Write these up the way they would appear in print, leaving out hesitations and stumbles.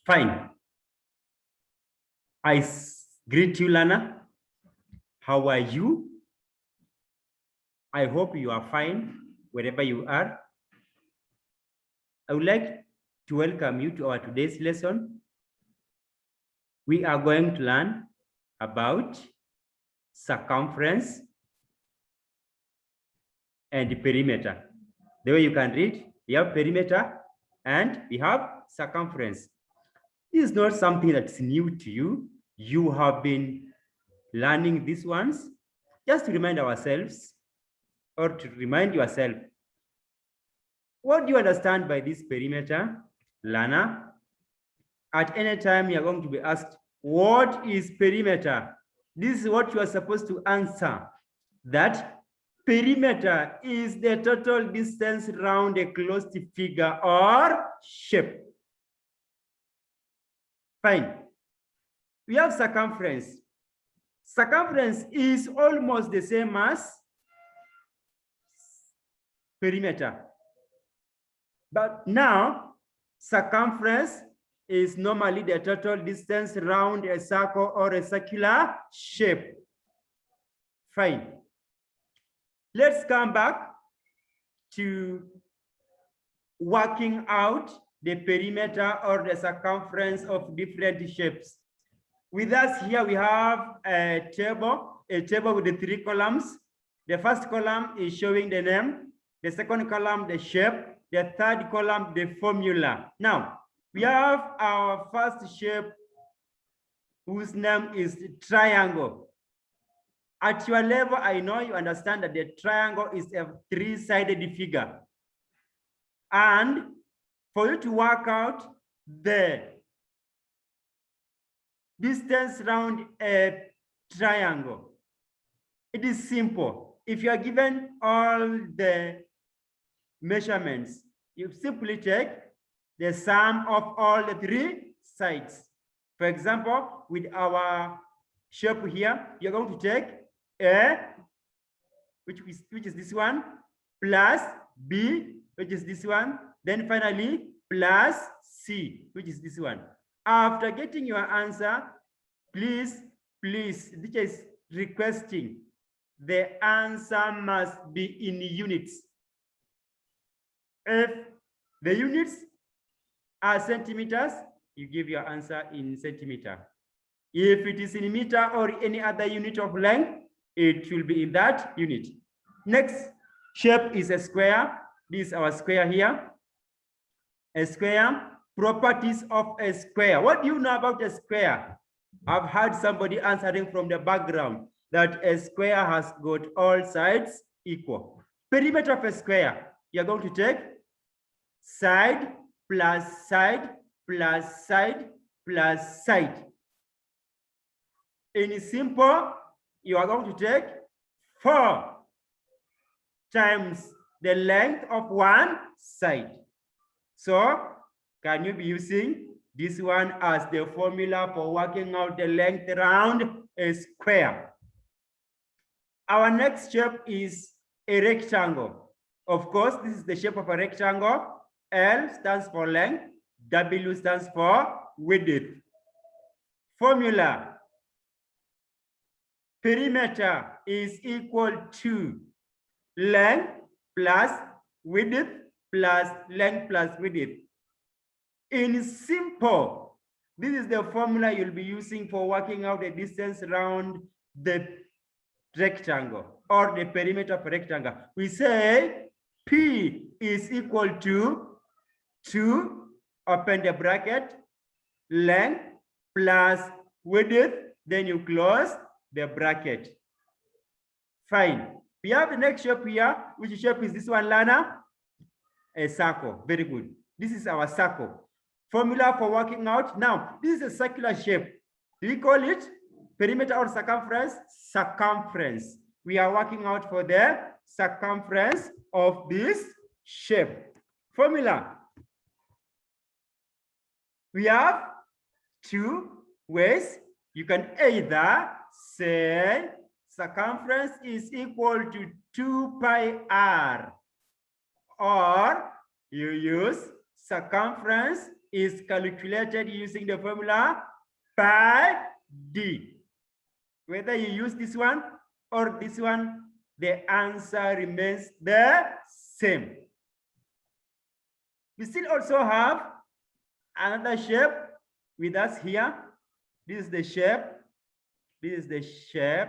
Fine. I greet you, Lana. How are you? I hope you are fine wherever you are. I would like to welcome you to our today's lesson. We are going to learn about circumference and perimeter. The way you can read, we have perimeter and we have circumference. This is not something that's new to you. You have been learning these ones just to remind ourselves or to remind yourself. What do you understand by this perimeter, Lana? At any time, you're going to be asked, what is perimeter? This is what you are supposed to answer. That perimeter is the total distance around a closed figure or shape. Fine. We have circumference. Circumference is almost the same as perimeter. But now, circumference is normally the total distance around a circle or a circular shape. Fine. Let's come back to working out the perimeter or the circumference of different shapes. With us here, we have a table with the 3 columns. The first column is showing the name. The second column, the shape. The third column, the formula. Now, we have our first shape whose name is triangle. At your level, I know you understand that the triangle is a 3-sided figure. And for you to work out the distance around a triangle, it is simple. If you are given all the measurements, you simply take the sum of all the 3 sides. For example, with our shape here, you're going to take A, which is this one, plus B, which is this one, then finally plus C, which is this one. After getting your answer, please, teacher is requesting the answer must be in units. If the units are centimeters, you give your answer in centimeter. If it is in meter or any other unit of length, it will be in that unit. Next shape is a square. This is our square here. A square, properties of a square. What do you know about a square? I've heard somebody answering from the background that a square has got all sides equal. Perimeter of a square, you're going to take side plus side plus side plus side. In simple, you are going to take 4 times the length of one side. So, can you be using this one as the formula for working out the length around a square? Our next shape is a rectangle. Of course, this is the shape of a rectangle. L stands for length, W stands for width. Formula: perimeter is equal to length plus width plus length plus width. In simple, this is the formula you'll be using for working out the distance around the rectangle or the perimeter of a rectangle. We say P is equal to 2, open the bracket, length plus width, then you close the bracket. Fine. We have the next shape here. Which shape is this one, Lana? A circle. Very good. This is our circle. Formula for working out. Now, this is a circular shape. Do we call it perimeter or circumference? Circumference. We are working out for the circumference of this shape. Formula. We have 2 ways. You can either say circumference is equal to 2 pi r, or you use circumference is calculated using the formula pi d. Whether you use this one or this one, the answer remains the same. We still also have another shape with us here. This is the shape. This is the shape.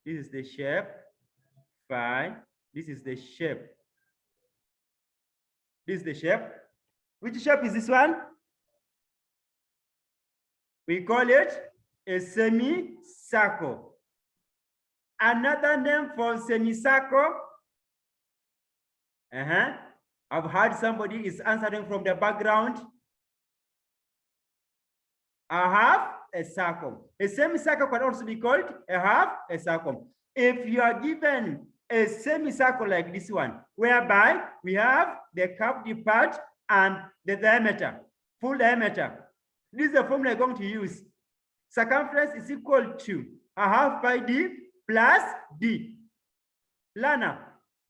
This is the shape. Fine. This is the shape. This is the shape. Which shape is this one? We call it a semicircle. Another name for semicircle. I've heard somebody is answering from the background. A half a circle. A semicircle can also be called a half a circle. If you are given a semicircle like this one, whereby we have the curved part and the diameter, full diameter, this is the formula I'm going to use. Circumference is equal to a half pi d plus d. Learner,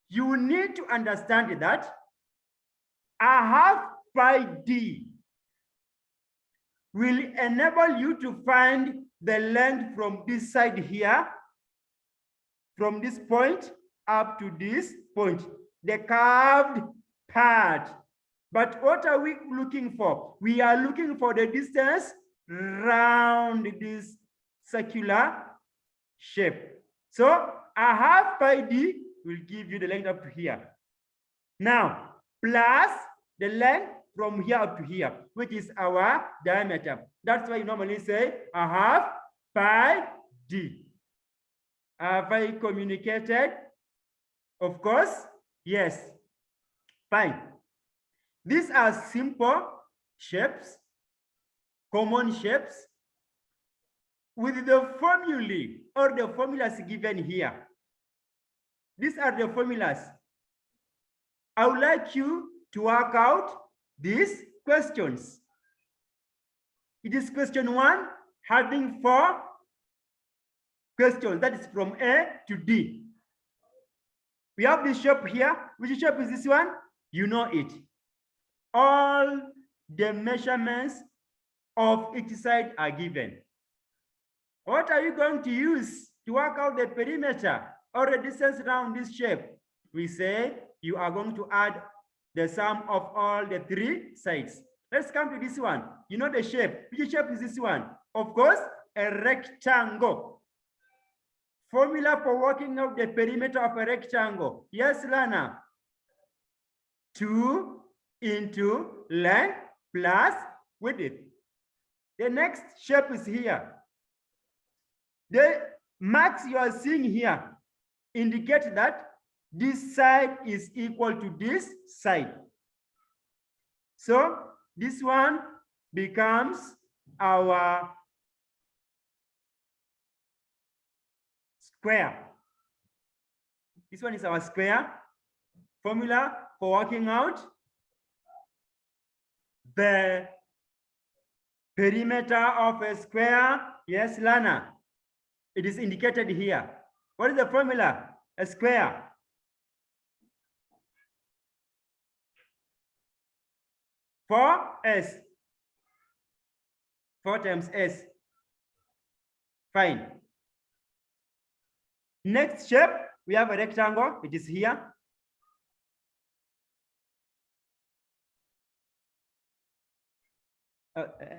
you need to understand that a half pi d will enable you to find the length from this side here, from this point up to this point, the curved part. But what are we looking for? We are looking for the distance round this circular shape. So a half pi d will give you the length up to here. Now, plus the length from here up to here, which is our diameter. That's why you normally say a half pi d. Have I communicated? Of course, yes. Fine. These are simple shapes, common shapes, with the formulae or the formulas given here. These are the formulas. I would like you to work out these questions. It is question 1 having 4 questions. That is from A to D. We have this shape here. Which shape is this one? You know it. All the measurements of each side are given. What are you going to use to work out the perimeter or the distance around this shape? We say you are going to add the sum of all the 3 sides. Let's come to this one. You know the shape. Which shape is this one? Of course, a rectangle. Formula for working out the perimeter of a rectangle. Yes, Lana. 2 into length plus width. The next shape is here. The marks you are seeing here indicate that this side is equal to this side. So this one becomes our square. This one is our square. Formula for working out the perimeter of a square. Yes, Lana. It is indicated here. What is the formula? A square. For S. 4 times S. Fine. Next shape, we have a rectangle. It is here.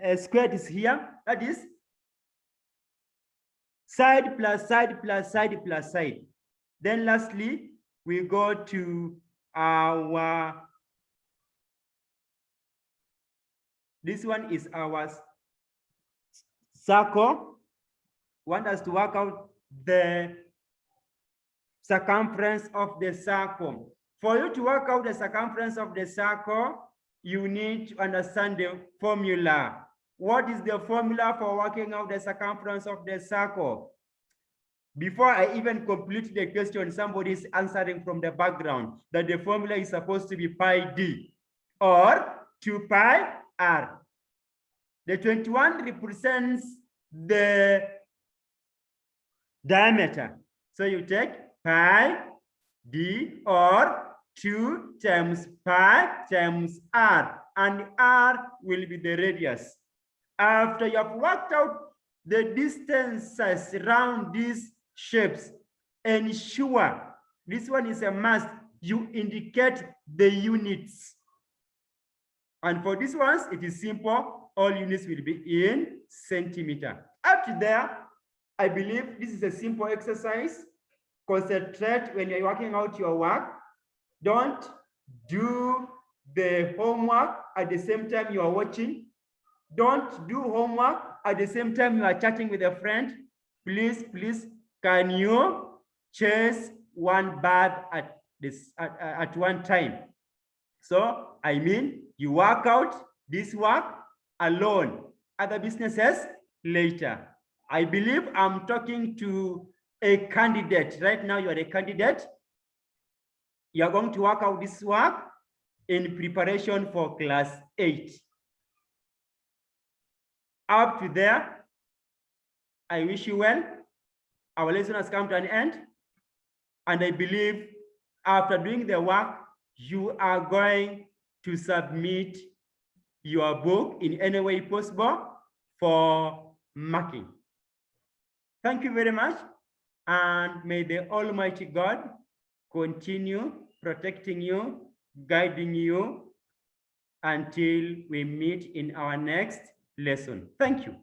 A square is here. That is side plus side plus side plus side. Then lastly, we go to our, this one is our circle. Want us to work out the circumference of the circle. For you to work out the circumference of the circle, you need to understand the formula. What is the formula for working out the circumference of the circle? Before I even complete the question, somebody is answering from the background that the formula is supposed to be pi d or 2 pi r. The 21 represents the diameter. So you take pi d or 2 times pi times r, and r will be the radius. After you have worked out the distances around these shapes, ensure, this one is a must, you indicate the units. And for these ones, it is simple. All units will be in centimeter. Up to there, I believe this is a simple exercise. Concentrate when you're working out your work. Don't do the homework at the same time you are watching. Don't do homework at the same time you are chatting with a friend. Please, can you chase one bird at one time? So, I mean, you work out this work alone, other businesses later. I believe I'm talking to a candidate. Right now, you are a candidate. You are going to work out this work in preparation for class 8. Up to there, I wish you well. Our lesson has come to an end. And I believe after doing the work, you are going to submit your book in any way possible for marking. Thank you very much. And may the Almighty God continue protecting you, guiding you until we meet in our next lesson. Thank you.